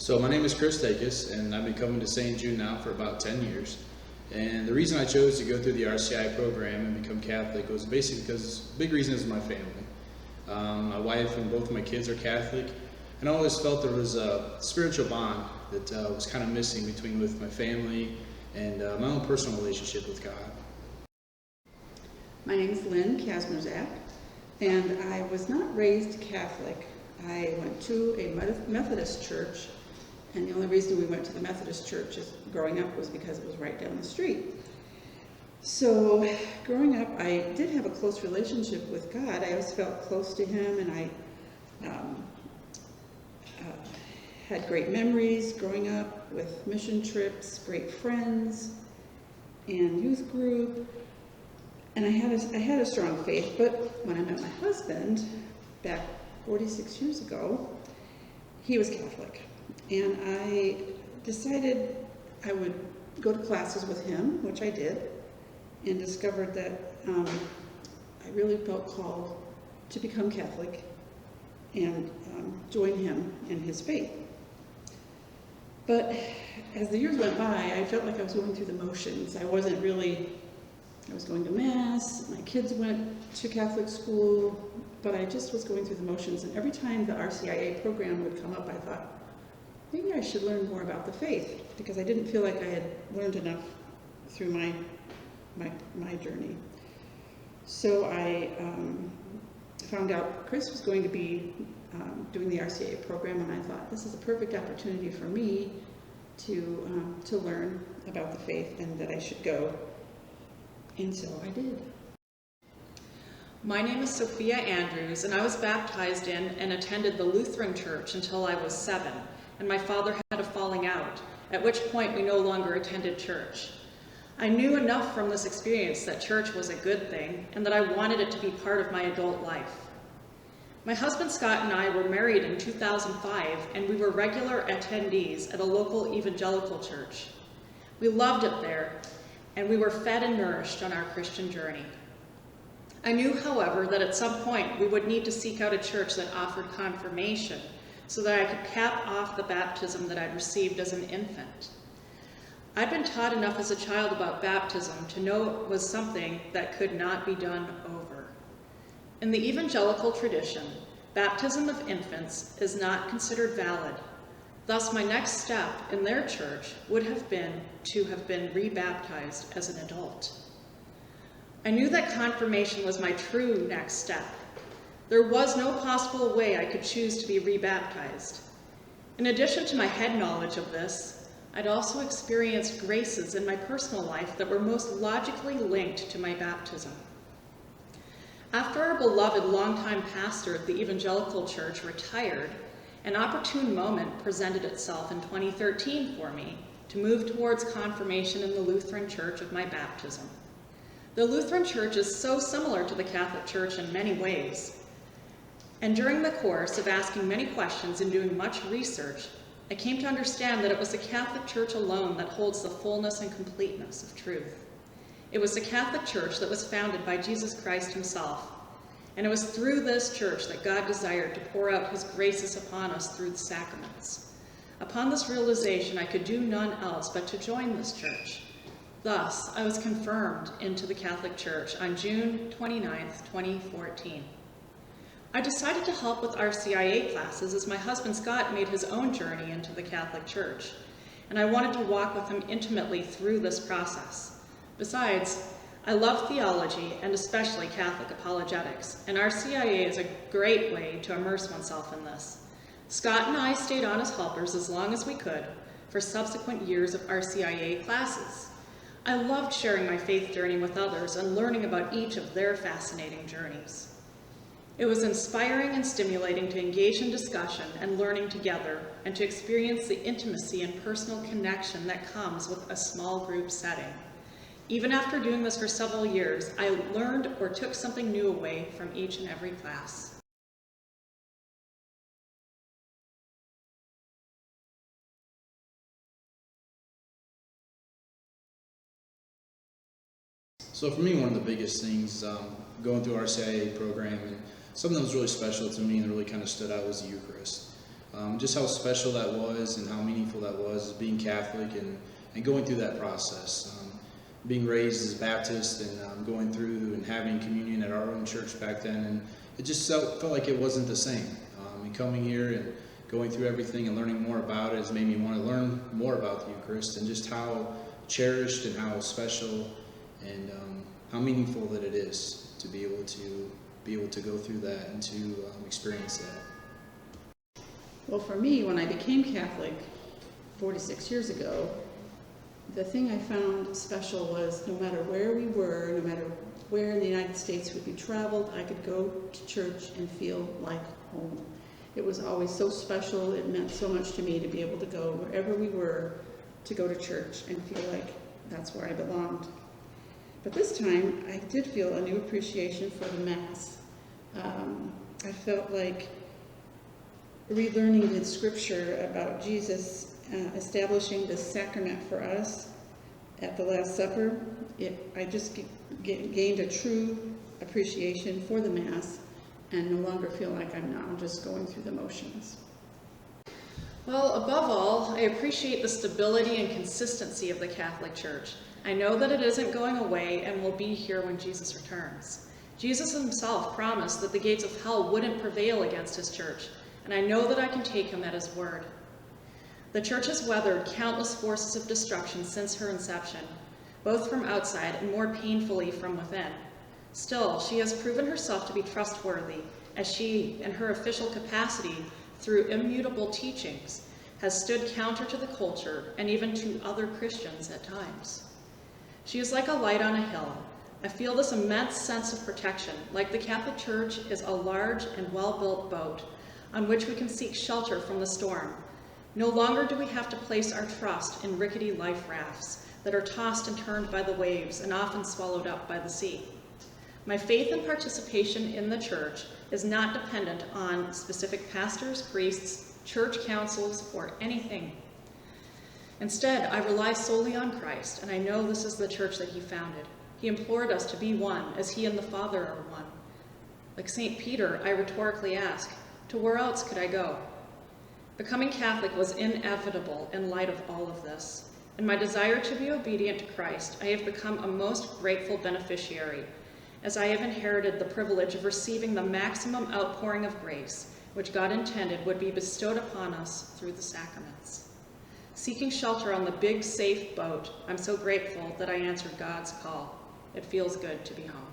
So my name is Chris Takis, and I've been coming to St. Jude now for about 10 years. And the reason I chose to go through the RCIA program and become Catholic was basically because the big reason is my family. My wife and both of my kids are Catholic, and I always felt there was a spiritual bond that was kind of missing with my family and my own personal relationship with God. My name is Lynn Kazmerzak, and I was not raised Catholic. I went to a Methodist church, and the only reason we went to the Methodist church growing up was because it was right down the street. So growing up, I did have a close relationship with God. I always felt close to Him, and I had great memories growing up with mission trips, great friends, and youth group. And I had a strong faith, but when I met my husband back 46 years ago, he was Catholic. And I decided I would go to classes with him, which I did, and discovered that I really felt called to become Catholic and join him in his faith. But as the years went by, I felt like I was going through the motions. I was going to Mass, my kids went to Catholic school, but I just was going through the motions. And every time the RCIA program would come up, I thought, maybe I should learn more about the faith, because I didn't feel like I had learned enough through my journey. So I found out Chris was going to be doing the RCIA program, and I thought, this is a perfect opportunity for me to learn about the faith and that I should go. And so I did. My name is Sophia Andrews, and I was baptized in and attended the Lutheran Church until I was 7, and my father had a falling out, at which point we no longer attended church. I knew enough from this experience that church was a good thing, and that I wanted it to be part of my adult life. My husband Scott and I were married in 2005, and we were regular attendees at a local evangelical church. We loved it there, and we were fed and nourished on our Christian journey. I knew, however, that at some point we would need to seek out a church that offered confirmation so that I could cap off the baptism that I'd received as an infant. I'd been taught enough as a child about baptism to know it was something that could not be done over. In the evangelical tradition, baptism of infants is not considered valid. Thus, my next step in their church would have been to have been rebaptized as an adult. I knew that confirmation was my true next step. There was no possible way I could choose to be rebaptized. In addition to my head knowledge of this, I'd also experienced graces in my personal life that were most logically linked to my baptism. After our beloved longtime pastor at the evangelical church retired, an opportune moment presented itself in 2013 for me to move towards confirmation in the Lutheran Church of my baptism. The Lutheran Church is so similar to the Catholic Church in many ways. And during the course of asking many questions and doing much research, I came to understand that it was the Catholic Church alone that holds the fullness and completeness of truth. It was the Catholic Church that was founded by Jesus Christ himself. And it was through this church that God desired to pour out his graces upon us through the sacraments. Upon this realization, I could do none else but to join this church. Thus, I was confirmed into the Catholic Church on June 29th, 2014. I decided to help with RCIA classes as my husband Scott made his own journey into the Catholic Church, and I wanted to walk with him intimately through this process. Besides, I love theology and especially Catholic apologetics, and RCIA is a great way to immerse oneself in this. Scott and I stayed on as helpers as long as we could for subsequent years of RCIA classes. I loved sharing my faith journey with others and learning about each of their fascinating journeys. It was inspiring and stimulating to engage in discussion and learning together and to experience the intimacy and personal connection that comes with a small group setting. Even after doing this for several years, I learned or took something new away from each and every class. So for me, one of the biggest things going through our RCIA program, and something that was really special to me and really kind of stood out was the Eucharist. just how special that was and how meaningful that was being Catholic and going through that process. Being raised as Baptist and going through and having communion at our own church back then, and it just felt like it wasn't the same. And coming here and going through everything and learning more about it has made me want to learn more about the Eucharist and just how cherished and how special and how meaningful that it is to be able to go through that and to experience that. Well, for me, when I became Catholic 46 years ago, the thing I found special was no matter where we were, no matter where in the United States we traveled, I could go to church and feel like home. It was always so special. It meant so much to me to be able to go wherever we were, to go to church and feel like that's where I belonged. But this time, I did feel a new appreciation for the Mass. I felt like relearning the scripture about Jesus establishing this sacrament for us at the Last Supper. I just gained a true appreciation for the Mass and no longer feel like I'm now just going through the motions. Well, above all, I appreciate the stability and consistency of the Catholic Church. I know that it isn't going away and will be here when Jesus returns. Jesus himself promised that the gates of hell wouldn't prevail against his church, and I know that I can take him at his word. The church has weathered countless forces of destruction since her inception, both from outside and more painfully from within. Still, she has proven herself to be trustworthy, as she, in her official capacity, through immutable teachings, has stood counter to the culture and even to other Christians at times. She is like a light on a hill. I feel this immense sense of protection, like the Catholic Church is a large and well-built boat on which we can seek shelter from the storm. No longer do we have to place our trust in rickety life rafts that are tossed and turned by the waves and often swallowed up by the sea. My faith and participation in the church is not dependent on specific pastors, priests, church councils, or anything. Instead, I rely solely on Christ, and I know this is the church that he founded. He implored us to be one, as he and the Father are one. Like St. Peter, I rhetorically ask, to where else could I go? Becoming Catholic was inevitable in light of all of this. In my desire to be obedient to Christ, I have become a most grateful beneficiary, as I have inherited the privilege of receiving the maximum outpouring of grace, which God intended would be bestowed upon us through the sacraments. Seeking shelter on the big, safe boat, I'm so grateful that I answered God's call. It feels good to be home.